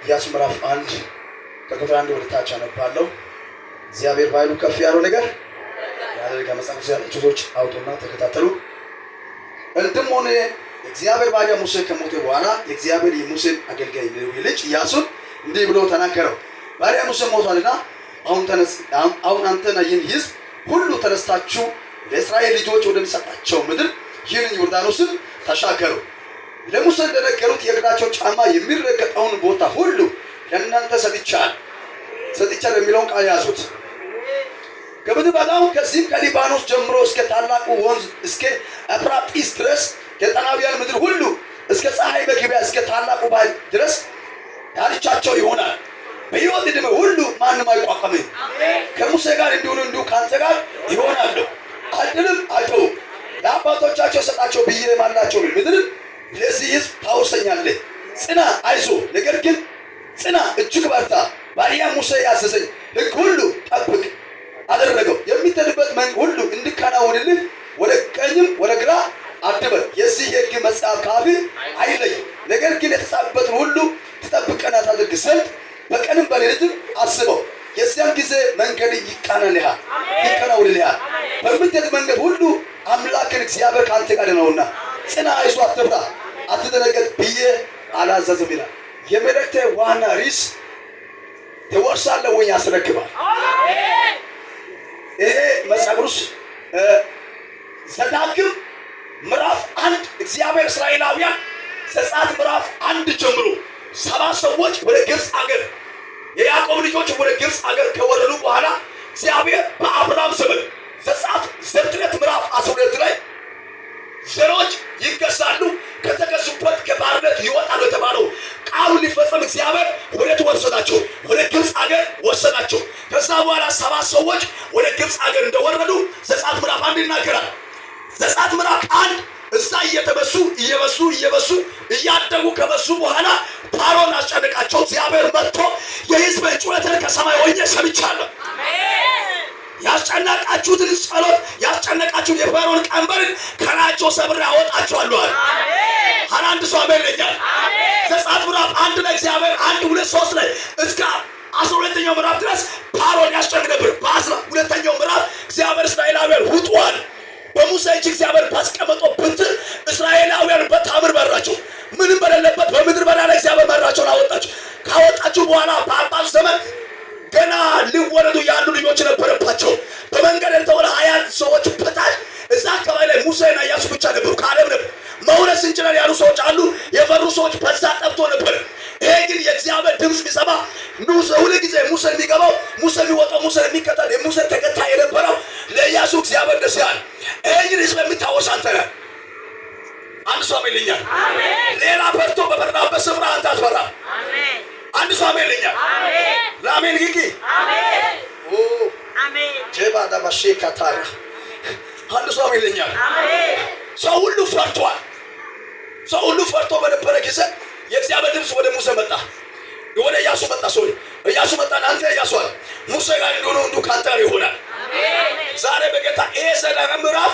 ኢያሱ ምዕራፍ 1 ከቁጥር 1 ወደ ታች አነባለሁ። እግዚአብሔር ባይሉ ከፍ ያለው ነገር ያደረገ መጽሐፍ ልጆች አውጡና ተከታተሉ። እንድም ሆነ እግዚአብሔር ባሪያ ሙሴ ከሞተ በኋላ እግዚአብሔር የሙሴን አገልጋይ ሌዊ ልጅ ኢያሱን እንዲህ ብሎ ተናገረው። ባሪያ ሙሴ ሞቷልና አሁን አንተና ይህን ሕዝብ ሁሉ ተነስታችሁ ለእስራኤል ልጆች ወደሚሰጣቸው ምድር ይህን ዮርዳኖስን ተሻገሩ። ለሙሴ እንደነገሩት የእግራቸው ጫማ የሚረገጠውን ቦታ ሁሉ ለእናንተ ሰጥቻለሁ የሚለውን ቃል ያዙት። ከምድረ በዳው ከዚህም ከሊባኖስ ጀምሮ እስከ ታላቁ ወንዝ እስከ ኤፍራጥስ ድረስ ከጠናቢያን ምድር ሁሉ እስከ ፀሐይ መግቢያ እስከ ታላቁ ባህር ድረስ ዳርቻቸው ይሆናል። በሕይወት ዕድሜ ሁሉ ማንም አይቋቋምም። ከሙሴ ጋር እንዲሁ ከአንተ ጋር ይሆናሉ። አልጥልም አልተውም። ለአባቶቻቸው ሰጣቸው ብዬ ማላቸው ምድር ለዚህ ሕዝብ ታወርሰኛለህ። ጽና፣ አይዞህ፣ ነገር ግን ጽና፣ እጅግ በርታ። ባሪያ ሙሴ ያዘዘኝ ሕግ ሁሉ ጠብቅ አደረገው። የሚሄድበት መንገድ ሁሉ እንዲከናወንልህ ወደ ቀኝም ወደ ግራ አትበል። የዚህ የሕግ መጽሐፍ ከአፍህ አይለይ። ነገር ግን የተጻፈበትን ሁሉ ትጠብቅና ታደርግ ዘንድ በቀንም በሌሊትም አስበው። የዚያን ጊዜ መንገድ ይከናወንልሃል። በምትሄድ መንገድ ሁሉ አምላክን እግዚአብሔር ከአንተ ጋር ነውና ጽና፣ አይዞህ፣ አትፍራ፣ አትደነግጥ ብዬ አላዘዝም ይላል። የመልእክቴ ዋና ርዕስ ትወርሳለህ ወይ ያስረክባል። ይሄ መጽሐፍ ቅዱስ ዘዳግም ምዕራፍ 1 እግዚአብሔር እስራኤላውያን ዘጸአት ምዕራፍ 1 ጀምሮ 7 ሰዎች ወደ ግብፅ አገር የያዕቆብ ልጆች ወደ ግብፅ አገር ከወረዱ በኋላ እግዚአብሔር በአብርሃም ዘመን ዘፍጥረት ምዕራፍ 12 ላይ ዘሮች ይገዛሉ፣ ከተገዙበት ከባርነት ይወጣሉ የተባለው ቃሉ ሊፈጸም እግዚአብሔር ወዴት ወሰዳቸው? ወደ ግብፅ አገር ወሰዳቸው። ከዛ በኋላ 7 ሰዎች ወደ ግብፅ አገር እንደወረዱ ዘጸአት ምዕራፍ 1 ይናገራል። ዘጸአት ምዕራፍ 1 እዛ እየተበሱ እያደጉ ከበሱ በኋላ ፋርዖን አስጨነቃቸው። እግዚአብሔር መጥቶ የሕዝብን ጩኸትን ከሰማይ ሆኜ ሰምቻለሁ። ያስጨነቃችሁትን ጸሎት ያስጨነቃችሁት የፋርዖን ቀንበርን ከላያቸው ሰብሬ አወጣችኋለሁ አለ። አንድ ሰው አሜን ይላል። ዘጸአት ምዕራፍ 1 ላይ እግዚአብሔር 1 2 3 ላይ እስከ 12ኛው ምዕራፍ ድረስ ፋርዖን ያስጨንቅ ነበር። በ12ኛው ምዕራፍ እግዚአብሔር እስራኤላውያን ውጡዋል። በሙሴ እጅ እግዚአብሔር ባስቀመጠው በትር እስራኤላውያን በታምር መራቸው። ምንም በሌለበት በምድር በዳ ላይ እግዚአብሔር መራቸውን አወጣቸው። ካወጣችሁ በኋላ በአባቱ ዘመን ገና ሊወለዱ ያሉ ልጆች ነበረባቸው። በመንገድ የተወለ 20 ሰዎች በታች እዛ አካባቢ ላይ ሙሴና ኢያሱ ብቻ ነበሩ። ካሌብ ነበር። መውረስ እንችላለን ያሉ ሰዎች አሉ። የፈሩ ሰዎች በዛ ጠብቶ ነበር። ይሄ ግን የእግዚአብሔር ድምፅ ቢሰማ ሁሉ ጊዜ ሙሴ የሚገባው ሙሴ የሚወጣው ሙሴ የሚከተል የሙሴ ተከታይ የነበረው ለኢያሱ እግዚአብሔር ደስ ያለ ይሄን ሕዝብ የሚታወስ አንተ ነህ። አንድ ሰው አሜን ይለኛል። ሌላ ፈርቶ በፈራበት ስፍራ አንተ አትፈራ። አንድ ሰው አሜን ይለኛል። ለአሜን ግቂ ጀባ ዳባሼ ካታራ አንድ ሰው አሜን ይለኛል። ሰው ሁሉ ፈርቷል። ሰው ሁሉ ፈርቶ በነበረ ጊዜ የእግዚአብሔር ድምፅ ወደ ሙሴ መጣ፣ ወደ ኢያሱ መጣ። ኢያሱ መጣና አንተ ኢያሱ አለ ሙሴ ጋር እንደሆነ እንዱ ካንተ ጋር ይሆናል። ዛሬ በጌታ ይሄ ዘዳግም ምዕራፍ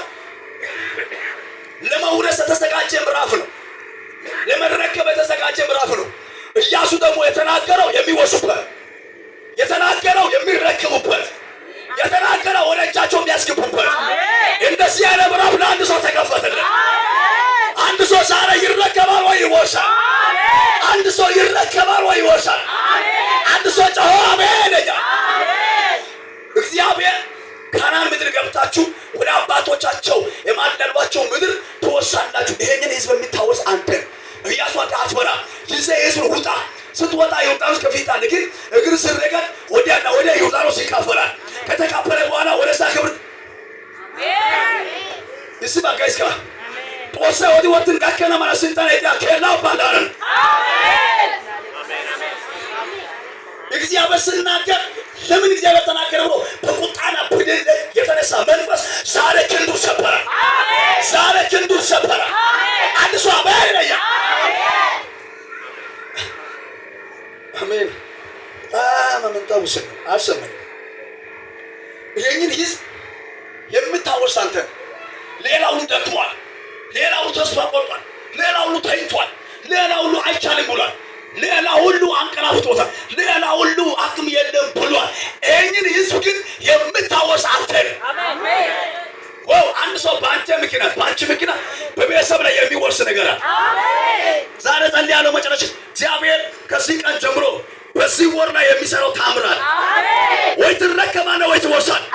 ለመውረስ የተዘጋጀ ምዕራፍ ነው። ለመረከብ የተዘጋጀ ምዕራፍ ነው። ኢያሱ ደግሞ የተናገረው የሚወርሱበት፣ የተናገረው የሚረከቡበት፣ የተናገረው ወደ እጃቸው የሚያስገቡበት እንደዚህ ያለ ምዕራፍ ለአንድ ሰው ተከፈተለት። አንድ ሰው ዛሬ ይረከባል ወይ ይወርሳል? አንድ ሰው ይረከባል ወይ ይወርሳል? አንድ ሰው ጮሆ አሜን ይላል። እግዚአብሔር ካናን ምድር ገብታችሁ ወደ አባቶቻቸው የማለሏቸው ምድር ትወርሳላችሁ። ይሄንን ሕዝብ የሚታወስ አንተ ኢያሱ አትፈራ። ይዘህ ሕዝቡን ውጣ። ስትወጣ ዮርዳኖስ ከፊት አለ፣ ግን እግር ስረገጥ ወዲያና ወዲያ ዮርዳኖስ ይካፈላል። ከተካፈለ በኋላ ወደዛ ክብር ይስባ ጋይስካ ጦሰ ወዲ ወጥን ጋከና ማለት ስልጣን አይታ ከላው ባላረን እግዚአብሔር ሲናገር ለምን እግዚአብሔር ተናገረ ብሎ በቁጣና በድል የተነሳ መንፈስ ዛሬ ክንዱ ሰበረ። ዛሬ ክንዱ ሰበረ። አንድ ሰው አሜን ይላል። አሜን አመንታው አሰማኝ። ይሄንን ሕዝብ የምታወርስ አንተ ሌላው ደክሟል፣ ሌላው ተስፋ ቆርጧል፣ ሌላው ተይቷል፣ ሌላው አይቻልም ብሏል። ሌላ ሁሉ አንቀላፍቶታል። ሌላ ሁሉ አቅም የለም ብሏል። ይህንን ህዝብ ግን የምታወስ አንተ ነህ። አንድ ሰው በአንተ ምክንያት በአንቺ ምክንያት በቤተሰብ ላይ የሚወርስ ነገር አለ። ዛሬ ጸልያለሁ። መጨረሻ እግዚአብሔር ከዚህ ቀን ጀምሮ በዚህ ወር ላይ የሚሰራው ታምራል። ወይ ትረከባለህ ወይ ትወርሳለህ።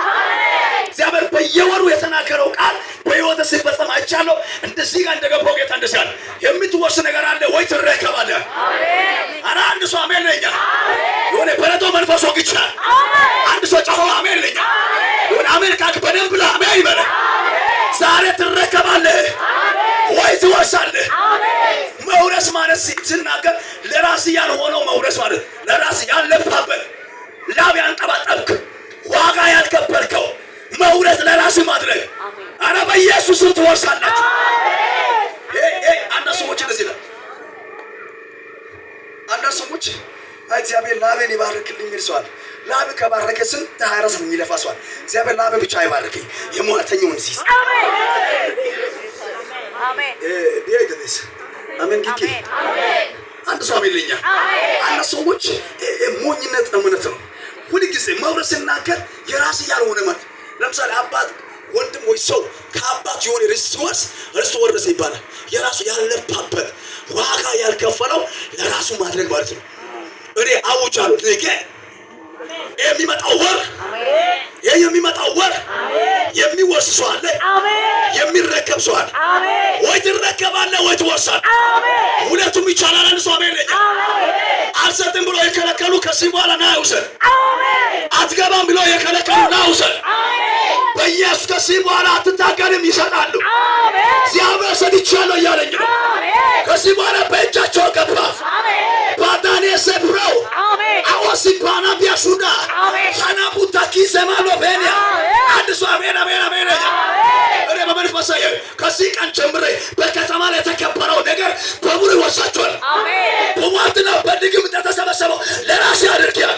እግዚአብሔር በየወሩ የተናገረው ቃል በሕይወት ሲፈጸም አይቻለሁ። እንደዚህ ጋር እንደገባው ጌታ እንደዚህ አለ። የምትወርስ ነገር አለ ወይ ትረከባለህ። አረ አንድ ሰው አሜን ለኛ። የሆነ በረዶ መንፈስ ወግቻል። አንድ ሰው ጮሆ አሜን ለኛ። የሆነ አሜን ካክ በደንብ ብለህ አሜን ይበል። ዛሬ ትረከባለህ ወይ ትወርሳለህ። መውረስ ማለት ሲናገር ለራስ ያልሆነው መውረስ ማለት ለራስ ያልለፋበት ላብ ያንጠባጠብክ ዋጋ ያልከበርከው መውረስ ለራስ ማድረግ። አረ በኢየሱስ ትወርሳላችሁ። አንዳንድ ሰዎች እንደዚህ ነው። አንዳንድ ሰዎች እግዚአብሔር ላቤን ይባርክልኝ የሚል ሰው አለ። ላብ ከባረከ ስንት 24 ነው የሚለፋ ሰው አለ። እግዚአብሔር ላብ ብቻ አይባርክኝ የሟርተኛውን ሲስ አሜን ዲያይደስ አሜን ኪኪ አንድ ሰው አሜን ለኛ። አንዳንድ ሰዎች ሞኝነት እምነት ነው። ሁሉ ጊዜ መውረስ ሲናገር የራስ ያልሆነ ማለት ለምሳሌ አባት ወንድም ወይ ሰው ከአባት የሆነ ርስት ወረሰ ይባላል። የራሱ ያልለፋበት ዋጋ ያልከፈለው ለራሱ ማድረግ ማለት ነው። እኔ አውጃለሁ ነገ የሚመጣው ወር የሚወርስ ሰው አለ፣ የሚረከብ ሰው አለ። ወይ ትረከባለህ ወይ ትወርሳለህ። ሁለቱም ይቻላል። አንድ ሰው አሜን ለኛ። አልሰጥም ብሎ የከለከሉ ከዚህ በኋላ ና ውሰድ። አትገባም ብሎ የከለከሉ ና ውሰድ። በኢየሱስ ከዚህ በኋላ አትታገድም ይሰጣሉ። እግዚአብሔር ሰጥቻለሁ እያለኝ ነው። ከዚህ በኋላ በእጃቸው ገባ። ባዳኔ ሰብረው አወሲባና ቢያሱዳ ሐናቡታ ኪሰማሎ በእኔ አንድ ሰው አሜን አሜን አሜን። እኔ በመንፈስ ከዚህ ቀን ጀምሬ በከተማ ላይ የተከበረው ነገር በሙሉ ይወርሳቸዋል። በሟርትና በድግምት የተሰበሰበው ለራሴ ያድርጊያል።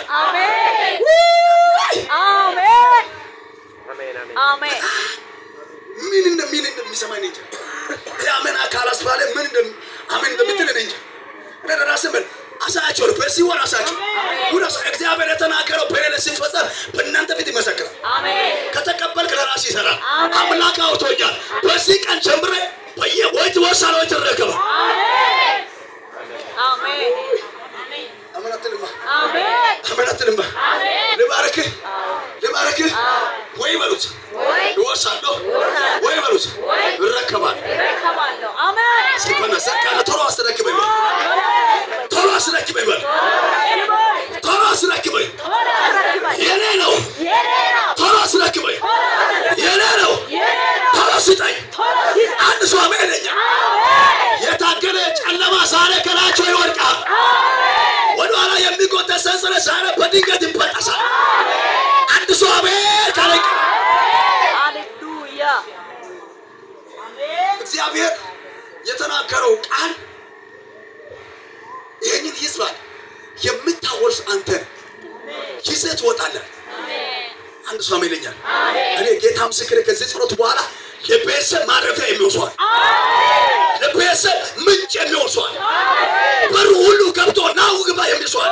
ምን እንደሚሰማኝ እንጂ ያመና ካላስ ባለ ምን አሜን እንደምትል እንጂ እኔ ለራሴ ምን አሳያቸው በዚህ ወር አሳያቸው። ሁሉስ እግዚአብሔር የተናገረው በሌለ ሲፈጸም በእናንተ ፊት ይመሰክራል። ከተቀበልክ ለራሴ ይሰራል። አምላክ አውቶኛል። በዚህ ቀን ጀምሬ ወይ ትወርሳለህ ወይ ትረከባለህ። አሜን። ልባርክህ ወይ በሉት እወርሳለሁ ወይ በሉት እረከባለሁ። አሜን። ሲፈነሰካ ቶሎ አስረክበኝ የኔ ነው። ቶሎ አስረክበኝ የኔ ነው። ቶሎ ስጠኝ። አንድ ሰው አሜን ለኛ። የታገለ ጨለማ ዛሬ ከላቸው ይወድቃል። ወደኋላ የሚጎተት ሰንሰለት ዛሬ በድንገት ይበጠሳል። አንድ ሰው አሜን ካለኝ ሃሌሉያ። እግዚአብሔር የተናገረው ቃል ይህንን ይስባል። የምታወርስ አንተ ይዘህ ትወጣለህ። አንድ ሰው አሜን ለኛ። እኔ ጌታ ምስክሬ ከዚህ ጸሎት በኋላ የቤተሰብ ማረፊያ የሚወስዋል፣ ለቤተሰብ ምንጭ የሚወስዋል፣ በሩ ሁሉ ገብቶ ናው ግባ የሚወስዋል።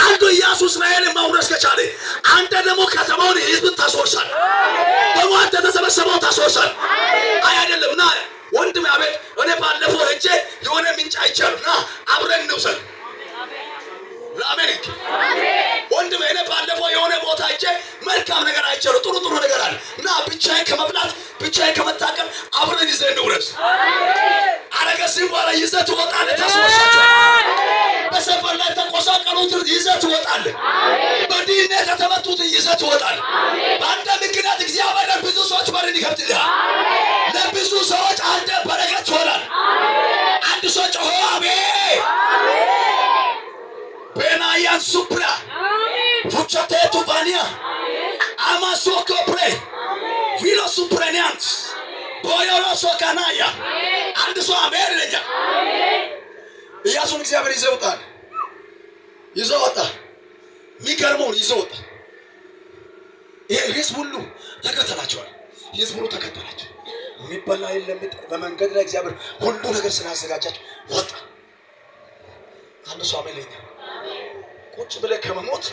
አንዱ ኢያሱ እስራኤልን ማውረስ ከቻለ አንተ ደግሞ ከተማውን ህዝብን ታስወርሳለህ። በሟርት የተሰበሰበው ታስወርሳለህ። አይደለም ና ወንድም አቤት። እኔ ባለፈው ሄጄ የሆነ ምንጭ አይቻለሁ ና አብረን እንውሰድ። አሜን ወንድም እኔ ባለፈው የሆነ ቦታ ሄጄ መልካም ነገር አይቻለሁ። ጥሩ ነገር አለ እና ብቻዬን ከመብላት ብቻዬን ከመታቀም አብረን ይዘን እንውረስ። አረገስም በኋላ ይዘህ ትወጣለህ። ታስወርሳለህ። በሰፈር ላይ ተቆሳቀሉትን ይዘህ ትወጣለህ። በድህነት የተመቱትን ይዘህ ትወጣለህ። በአንተ ምክንያት እግዚአብሔር ብዙ ሰዎች በርን ይከፍትልሃል። ለብዙ ሰዎች አንተ በረከት ትሆናለህ። አንድ ሰው ጮሆ አሜን። Benayan supra, fuchatetu bania, amasoko pre, vilo supreniant, boyolo sokanaya, አንድ ሰው አሜን ለኛ። ኢያሱን እግዚአብሔር ይዘው ወጣ። የሚገርመው ይዘው ወጣ። ይሄ ህዝብ ሁሉ ተከተላቸዋል። የሚበላ የለም። በመንገድ ላይ እግዚአብሔር ሁሉ ነገር ስላዘጋጃቸው ወጣ። አንድ ሰው አሜን ይለኛል። ቁጭ ብለህ ከመሞት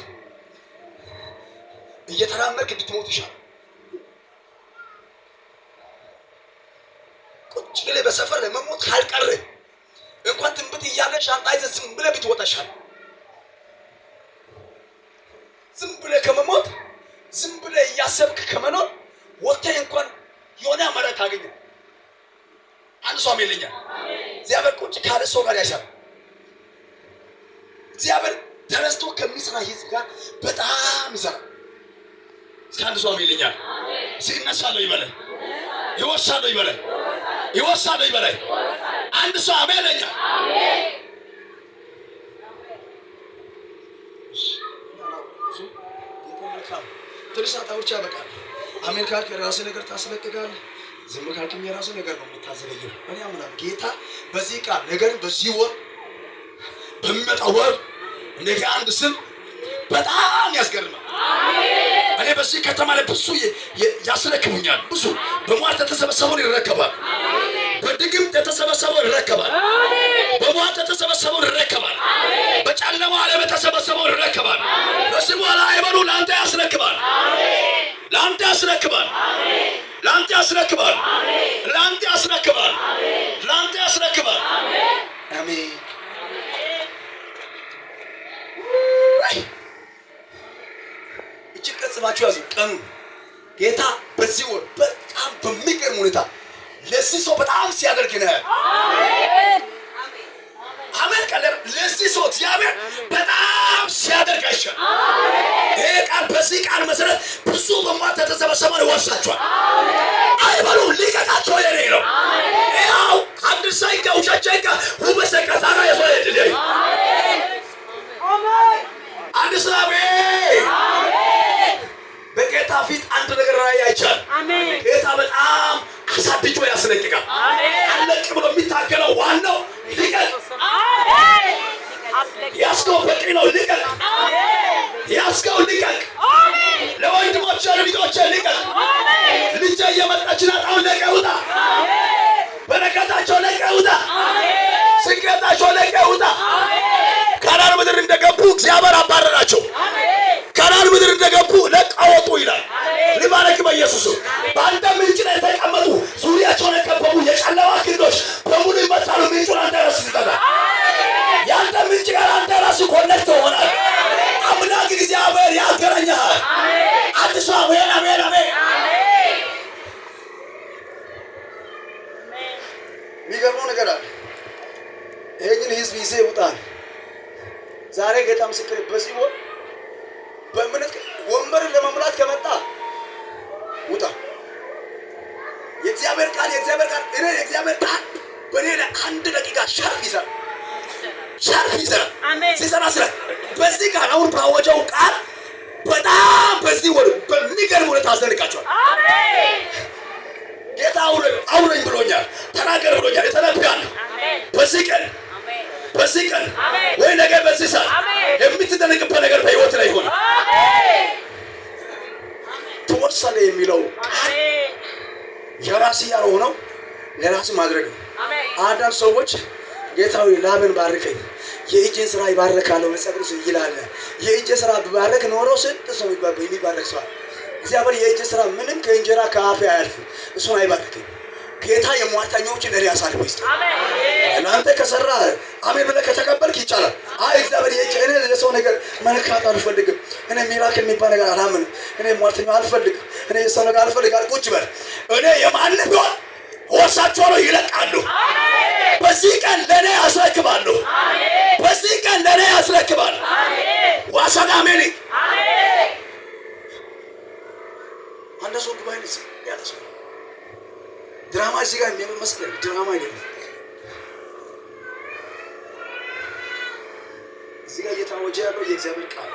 እየተራመድክ ብትሞት ይሻላል። ቁጭ ብለህ በሰፈር ለመሞት ካልቀረ እንኳን ትንቢት እያለ ሻንጣ ይዘህ ዝም ብለህ ብትወጣ ይሻላል። ዝም ብለህ ከመሞት ዝም ብለህ እያሰብክ ከመኖር ወጥተህ እንኳን የሆነ አማራጭ ታገኛለህ። አንድ ሰው አሜን ይለኛል። እግዚአብሔር ቁጭ ካለ ሰው ጋር ያሻል። እግዚአብሔር ተነስቶ ከሚሰራ ህዝብ ጋር በጣም ይሰራል። እስከ አንድ ሰው አሜን ይለኛል። ሲነሳለው ይበላል፣ ይወሳለው ይበላል፣ ይወሳለው ይበላል። አንድ ሰው አሜን ይለኛል። ትንሽ ሰዓታዎች ያበቃል። አሜን ካልክ የራስህ ነገር ታስለቅቃለህ። ዝም ካልክም የራስህ ነገር ነው የምታዘገየው። እኔ አምናለሁ ጌታ በዚህ ቃል ነገር በዚህ ወር በሚመጣው ወር እንደዚህ አንድ ስም በጣም ያስገርማል። እኔ በዚህ ከተማ ላይ ብዙ ያስረክቡኛል። ብዙ በሟርት የተሰበሰበውን ይረከባል። በድግምት የተሰበሰበውን ይረከባል። በሟርት የተሰበሰበውን ይረከባል። በጨለማ ዓለም የተሰበሰበውን ይረከባል። በስሙ ላይ በሉ ለአንተ ያስረክባል። ለአንተ ያስረክባል። ለአንተ ያስረክባል። ለአንተ ያስረክባል። ለአንተ ያስረክባል። አሜን። እጅግ ቀጽባችሁ ያዙ። ቀኑ ጌታ በዚህ ወር በጣም በሚገርም ሁኔታ ለዚህ ሰው በጣም ሲያደርግ ነው። አሜን። ቀለር ለዚህ ሰው እግዚአብሔር በጣም ሲያደርግ አይሻል። ይሄ ቃል በዚህ ቃል መሰረት ብዙ በሟርት የተሰበሰበውን ይወርሳቸዋል። አይበሉ ሊቀጣቸው የኔ ነው። ያው አንድ ሳይካ ውሻቻይካ ሁበሰካ ታራ የሶየት ልይ አንድ ሰላም በጌታ ፊት አንድ ነገር ላይ አይቻል። ጌታ በጣም አሳድጆ ያስለቅቃል። አለቅ ብሎ የሚታገለው ዋናው ሊቀቅ ያስገው በቂ ነው። ሊቀቅ ያስገው ሊቀቅ ለወንድሞቼ ልጆቼ ሊቀቅ ልጄ እየመጣች ናት። አሁን ለቀህ ውጣ። በረከታቸው ለቀህ ውጣ። ስኬታቸው ለቀህ ውጣ። ካናን ምድር እንደገቡ እግዚአብሔር አባረራቸው። ካናን ምድር እንደገቡ ለቀው ወጡ ይላል። ሊባረክ በኢየሱስ በአንተ ምንጭ ላይ የተቀመጡ ዙሪያቸውን የከበቡ የጨለማ ክንዶች በሙሉ ይመጣሉ። ምንጩን አንተ ራስህ ትጠጣለህ። ያንተ ምንጭ ጋር አንተ ራስህ ኮኔክት ሆናል። አምላክ እግዚአብሔር ያገናኛል። አንድ ሰው አሜን አሜን አሜን። የሚገርመው ነገር አለ። ይሄን ህዝብ ይዘህ ይውጣል። ዛሬ ጌታ ምስክር በዚህ ወር በእምነት ወንበርን ለመሙላት ከመጣ ውጣ። የእግዚአብሔር ቃል እኔ የእግዚአብሔር ቃል በእኔ ላይ አንድ ደቂቃ ሻርፕ ይሰራል። ሲሰራ ስለ በዚህ ቃል አሁን ባወጀው ቃል በጣም በዚህ ወር በሚገርም ሁኔታ አስደንቃቸዋል። ጌታ አውረኝ ብሎኛል፣ ተናገር ብሎኛል። የተነብያለሁ በዚህ ቀን ወይ ነገር በዚህ ሰዓት የምትደነቅበት ነገር በህይወት ላይ ይሆናል። ትወርሳለህ የሚለው ቃል የራስህ ያልሆነው ለራስህ ማድረግ ነው። አንዳንድ ሰዎች ጌታዊ ላብን ባርከኝ የእጅን ስራ ይባረካለሁ መጽሐፍ ይላል። የእጅ ስራ ቢባረክ ኖሮ ስንት ሰው የሚባረክ ሰው። እግዚአብሔር የእጅ ስራ ምንም ከእንጀራ ከአፌ አያልፍም። እሱን አይባርክም። ጌታ የሟርተኞችን ለኔ አሳልፎ ይስጣል። እናንተ ከሰራ አሜን ብለህ ከተቀበልክ ይቻላል። እግዚአብሔር እኔ ለሰው ነገር መልካት አልፈልግም። እኔ ሚራክል የሚባል ነገር አላምንም። እኔ ሟርተኛ አልፈልግም። እኔ የሰው ነገር አልፈልግም። ቁጭ በል። እኔ የማንም ቢሆን ወርሳቸዋለሁ፣ ይለቃሉ። በዚህ ቀን ለኔ ያስረክባለሁ። በዚህ ቀን ለኔ ያስረክባል። ዋሳዳ አሜን። አንድ ሰው ዱባይ ነው ያለው ድራማ እዚህ ጋር የሚመስለን ድራማ አይደለም። እዚህ ጋር እየታወጀ ያለው የእግዚአብሔር ቃል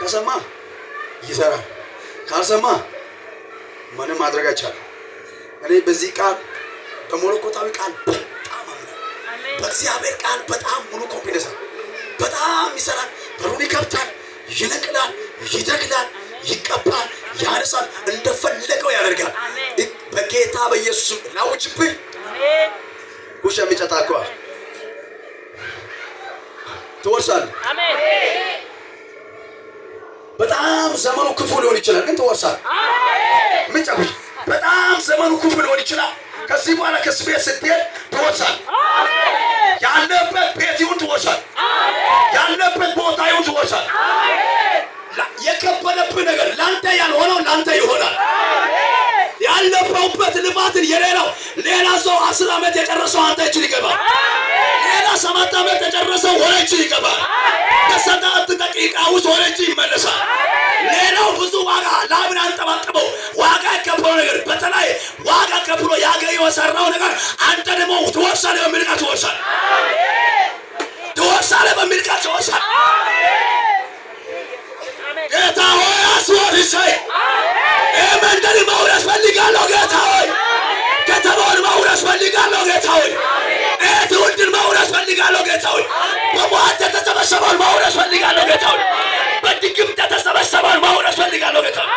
ከሰማ ይሰራል፣ ካልሰማ ምንም ማድረግ አይቻልም። እኔ በዚህ ቃል በመለኮታዊ ቃል በጣም አምናለሁ። በእግዚአብሔር ቃል በጣም ሙሉ ኮንፊደንስ በጣም ይሰራል። በሩን ይከፍታል፣ ይነቅላል፣ ይተክላል፣ ይቀባል፣ ያነሳል፣ እንደፈለገው ያደርጋል። በጌታ በኢየሱስ ላውጅብህ ውሻ የሚጨጣ እኮ ትወርሳለህ። አሜን። በጣም ዘመኑ ክፉ ሊሆን ይችላል፣ ግን ትወርሳለህ። አሜን። ምን ጫኩሽ? በጣም ዘመኑ ክፉ ሊሆን ይችላል። ከዚህ በኋላ ከዚህ ቤት ስትሄድ ትወርሳለህ። አሜን። ያለበት ቤት ይሁን ትወርሳለህ። አሜን። ያለበት ቦታ ይሁን ትወርሳለህ። አሜን። የከበደብህ ነገር ላንተ ያልሆነው ላንተ ይሆናል። አሜን። ያለፈውበት ልፋትን የሌላው ሌላ ሰው 10 ዓመት የጨረሰው አንተ እጅ ይገባል። አሜን። ሌላ 7 ዓመት የጨረሰው ወደ እጅ ይገባል። በሰጣት ደቂቃ ውስጥ ወደ እጅ ይመለሳል። ሌላው ብዙ ዋጋ ላብን አንጠባጥበው ዋጋ የከፈለው ነገር በተለይ ዋጋ ከፍሎ ያገኘው የሰራው ነገር አንተ ደግሞ ትወርሳለህ በሚል ቃል ትወርሳለህ። ትወርሳለህ በሚል ቃል ትወርሳለህ። ጌታ ሆይ አስወርሰኝ። መንደር መውረስ ፈልጋለሁ ጌታ ሆይ። ከተማውን መውረስ ፈልጋለሁ ጌታ ሆይ። ትውልድን መውረስ ፈልጋለሁ ጌታ ሆይ። በሟርት የተሰበሰበውን መውረስ ፈልጋለሁ ጌታ ሆይ። በድግምት የተሰበሰበውን መውረስ ፈልጋለሁ ጌታ ሆይ።